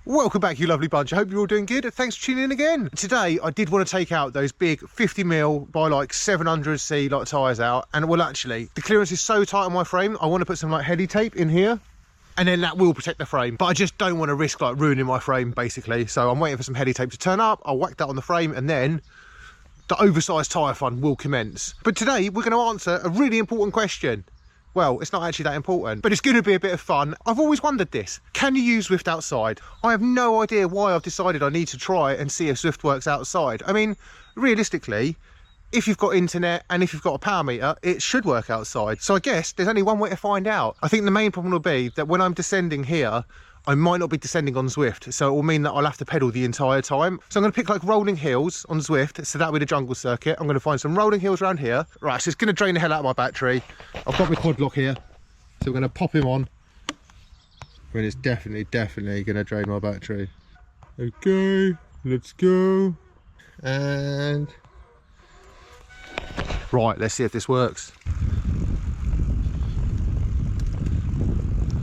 Welcome back, you lovely bunch. I hope you're all doing good. Thanks for tuning in again. Today, I did want to take out those big 50mm by like 700C like tyres out. And well, actually, the clearance is so tight on my frame, I want to put some like heli tape in here. And then that will protect the frame. But I just don't want to risk like ruining my frame, basically. So I'm waiting for some heli tape to turn up. I'll whack that on the frame and then the oversized tyre fun will commence. But today, we're going to answer a really important question. Well, it's not actually that important, but it's going to be a bit of fun. I've always wondered this. Can you use Zwift outside? I have no idea why I've decided I need to try and see if Zwift works outside. I mean, realistically, if you've got internet and if you've got a power meter, it should work outside. So I guess there's only one way to find out. I think the main problem will be that when I'm descending here, I might not be descending on Zwift, so it will mean that I'll have to pedal the entire time. So I'm going to pick like rolling hills on Zwift, so that'll be the jungle circuit. I'm going to find some rolling hills around here. Right, so it's going to drain the hell out of my battery. I've got my quad lock here, so we're going to pop him on. And it's definitely going to drain my battery. Okay, let's go. And right, let's see if this works.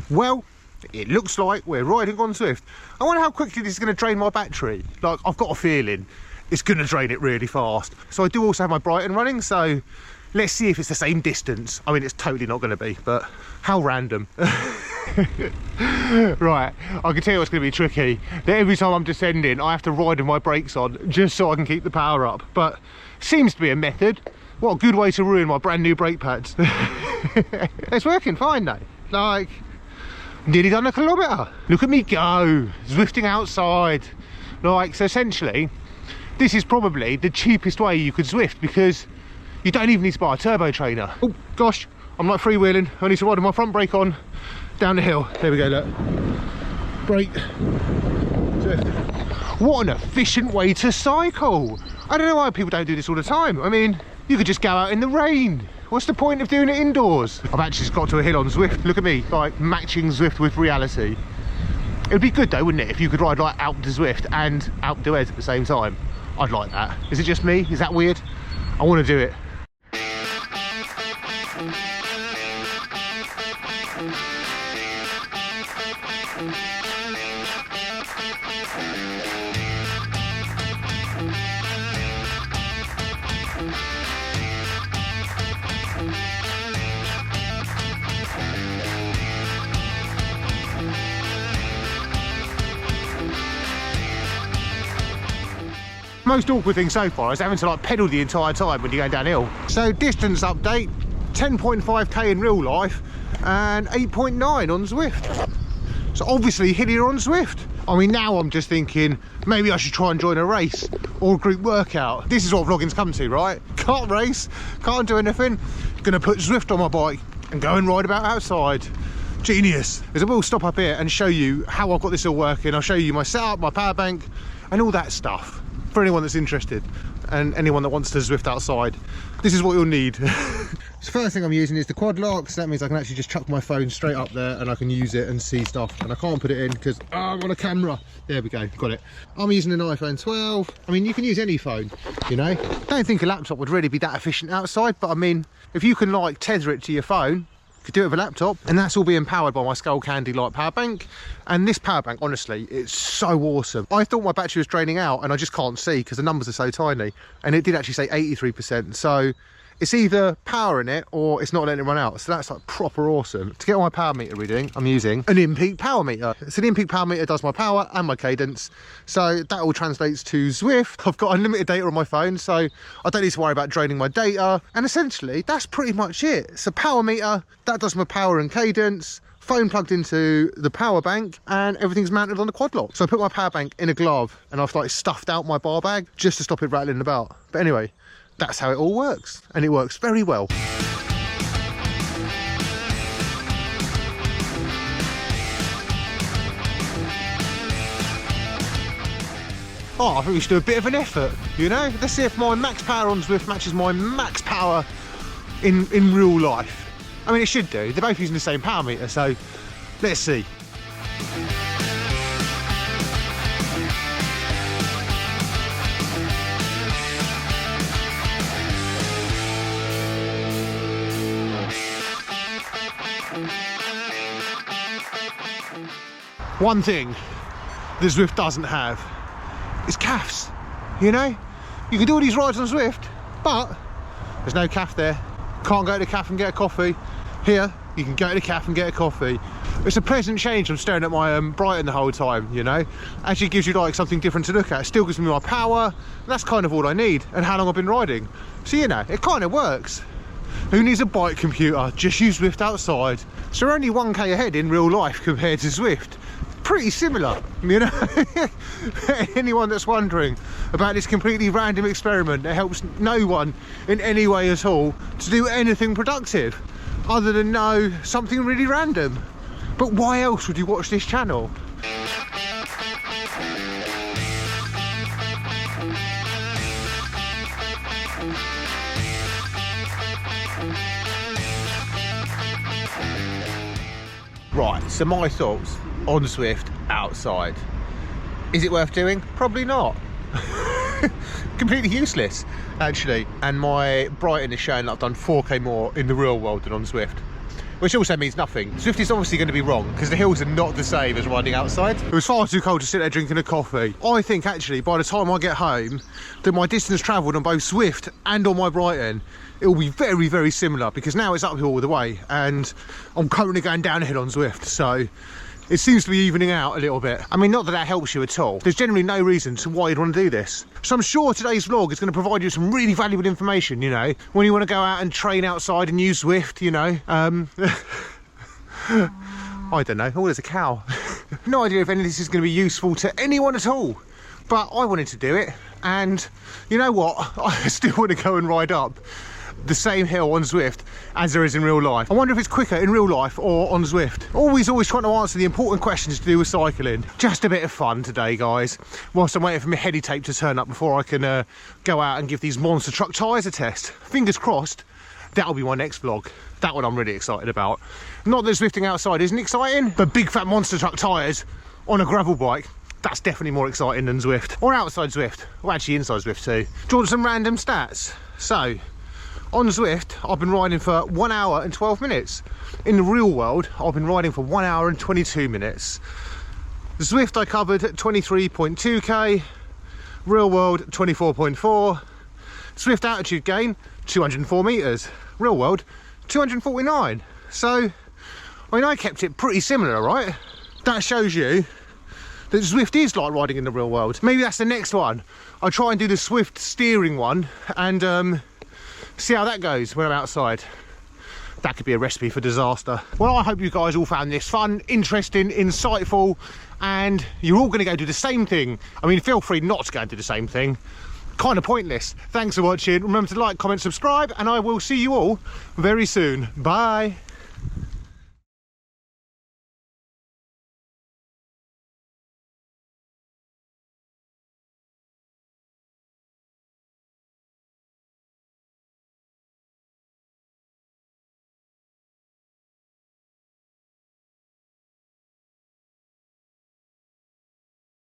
Well, it looks like we're riding on Zwift. I wonder how quickly this is going to drain my battery. Like, I've got a feeling it's going to drain it really fast. So I do also have my Brighton running, so let's see if it's the same distance. I mean, it's totally not going to be, but how random. Right, I can tell you what's going to be tricky. That every time I'm descending, I have to ride with my brakes on just so I can keep the power up. But seems to be a method. What a good way to ruin my brand new brake pads. It's working fine though. Like, nearly done a kilometre. Look at me go, Zwifting outside. Like, so essentially, this is probably the cheapest way you could Zwift because you don't even need to buy a turbo trainer. Oh gosh, I'm like freewheeling. I need to ride with my front brake on down the hill. There we go, look. Brake. Zwift. What an efficient way to cycle. I don't know why people don't do this all the time. I mean, you could just go out in the rain. What's the point of doing it indoors? I've actually just got to a hill on Zwift. Look at me, like matching Zwift with reality. It would be good though, wouldn't it, if you could ride like out to Zwift and out to Ez at the same time. I'd like that. Is it just me? Is that weird? I want to do it. Most awkward thing so far is having to like pedal the entire time when you're going downhill. So distance update, 10.5k in real life and 8.9 on Zwift. So obviously hillier on Zwift. I mean, now I'm just thinking maybe I should try and join a race or a group workout. This is what vlogging's come to, right? Can't race, can't do anything. Gonna put Zwift on my bike and go and ride about outside. Genius. Because I will stop up here and show you how I've got this all working. I'll show you my setup, my power bank and all that stuff. For anyone that's interested and anyone that wants to Zwift outside, this is what you'll need. So first thing I'm using is the quad lock, so that means I can actually just chuck my phone straight up there and I can use it and see stuff. And I can't put it in because I'm on a camera. There we go, got it. I'm using an iPhone 12. I mean, you can use any phone, you know. Don't think a laptop would really be that efficient outside, but I mean, if you can like tether it to your phone, you could do it with a laptop, and that's all being powered by my Skull Candy light power bank. And this power bank, honestly, it's so awesome. I thought my battery was draining out and I just can't see because the numbers are so tiny, and it did actually say 83%. So it's either powering it or it's not letting it run out. So that's like proper awesome. To get my power meter reading, I'm using an in-peak power meter. So the in-peak power meter does my power and my cadence. So that all translates to Zwift. I've got unlimited data on my phone, so I don't need to worry about draining my data. And essentially, that's pretty much it. So power meter, that does my power and cadence. Phone plugged into the power bank and everything's mounted on the quad lock. So I put my power bank in a glove and I've like stuffed out my bar bag just to stop it rattling about. But anyway, that's how it all works, and it works very well. Oh, I think we should do a bit of an effort, you know? Let's see if my max power on Zwift matches my max power in real life. I mean, it should do. They're both using the same power meter, so let's see. One thing, that Zwift doesn't have is CAFs, you know? You can do all these rides on Zwift, but there's no CAF there. Can't go to the CAF and get a coffee. Here, you can go to the CAF and get a coffee. It's a pleasant change from staring at my Brighton the whole time, you know? Actually gives you like something different to look at. It still gives me my power, and that's kind of all I need, and how long I've been riding. So, you know, it kind of works. Who needs a bike computer? Just use Zwift Outside. So we're only 1k ahead in real life compared to Zwift. Pretty similar, you know. Anyone that's wondering about this completely random experiment that helps no one in any way at all to do anything productive other than know something really random. But why else would you watch this channel? Right, so my thoughts on Zwift Outside. Is it worth doing? Probably not. Completely useless, actually. And my Brighton is showing that I've done 4k more in the real world than on Zwift, which also means nothing. Zwift is obviously going to be wrong because the hills are not the same as riding outside. It was far too cold to sit there drinking a coffee. I think actually by the time I get home that my distance travelled on both Zwift and on my Brighton, it will be very, very similar, because now it's uphill all the way and I'm currently going downhill on Zwift, so it seems to be evening out a little bit. I mean, not that that helps you at all. There's generally no reason to why you'd want to do this. So I'm sure today's vlog is going to provide you some really valuable information, you know, when you want to go out and train outside and use Zwift, you know. I don't know. Oh, there's a cow. No idea if any of this is going to be useful to anyone at all, but I wanted to do it. And you know what? I still want to go and ride up the same hill on Zwift as there is in real life. I wonder if it's quicker in real life or on Zwift. Always trying to answer the important questions to do with cycling. Just a bit of fun today, guys, whilst I'm waiting for my heady tape to turn up before I can go out and give these monster truck tyres a test. Fingers crossed, that'll be my next vlog. That one I'm really excited about. Not that Zwifting Outside isn't exciting, but big fat monster truck tyres on a gravel bike, that's definitely more exciting than Zwift. Or outside Zwift, or actually inside Zwift too. Do you want some random stats? So, on Zwift, I've been riding for 1 hour and 12 minutes. In the real world, I've been riding for 1 hour and 22 minutes. Zwift, I covered 23.2k, real world 24.4, Zwift altitude gain 204 meters, real world 249. So, I mean, I kept it pretty similar, right? That shows you that Zwift is like riding in the real world. Maybe that's the next one. I'll try and do the Zwift steering one and see how that goes when I'm outside. That could be a recipe for disaster. Well, I hope you guys all found this fun, interesting, insightful, and you're all going to go do the same thing. I mean, feel free not to go and do the same thing. Kind of pointless. Thanks for watching. Remember to like, comment, subscribe, and I will see you all very soon. Bye.